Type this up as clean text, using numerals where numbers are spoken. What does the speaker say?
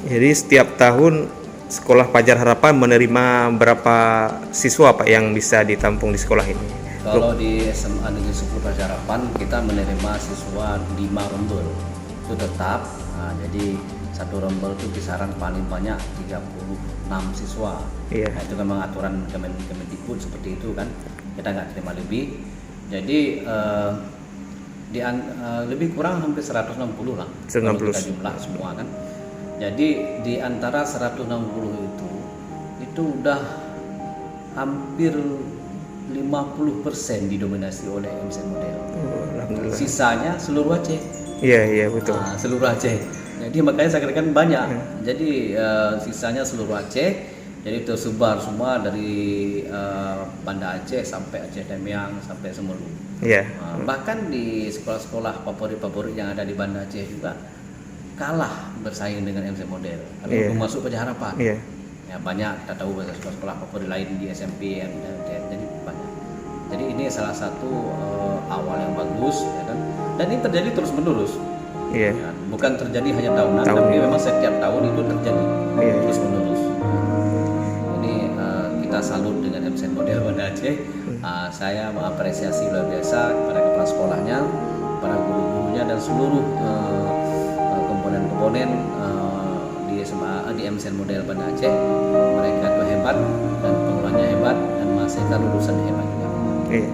Jadi setiap tahun Sekolah Fajar Harapan menerima berapa siswa Pak yang bisa ditampung di sekolah ini? Kalau di SMA Negeri 10 Fajar Harapan kita menerima siswa 5 rombel itu tetap. Nah, jadi satu rombel itu kisaran paling banyak 36 siswa. Iya. Nah, itu memang aturan Kemendikbud seperti itu kan, kita nggak terima lebih. Jadi lebih kurang hampir 160 lah 160. kalau kita jumlah semua kan. Jadi di antara 160 itu udah hampir 50% didominasi oleh MCN model. Alhamdulillah. Sisanya seluruh Aceh. Iya betul. Nah, seluruh Aceh. Jadi makanya saya katakan banyak. Jadi sisanya seluruh Aceh. Jadi tersebar semua dari Banda Aceh sampai Aceh Temiang sampai Semeru. Iya. Bahkan di sekolah-sekolah favorit-favorit yang ada di Banda Aceh juga kalah bersaing dengan MC Model. Kalau belum masuk Fajar Harapan. Iya. Ya banyak kita tahu sekolah-sekolah favorit lain di SMP jadi banyak. Jadi ini salah satu awal yang bagus ya kan. Dan ini terjadi terus menerus. Iya. Ya, bukan terjadi hanya tahunan, tapi memang setiap tahun itu terjadi terus menerus. Ini kita salut dengan MC Model Banda Aceh. Saya mengapresiasi luar biasa kepada kepala sekolahnya, para guru-gurunya dan seluruh komponen di MCN Model Banda Aceh. Mereka itu hebat dan pengelolanya hebat dan mahasiswa lulusan hebat juga. Iya.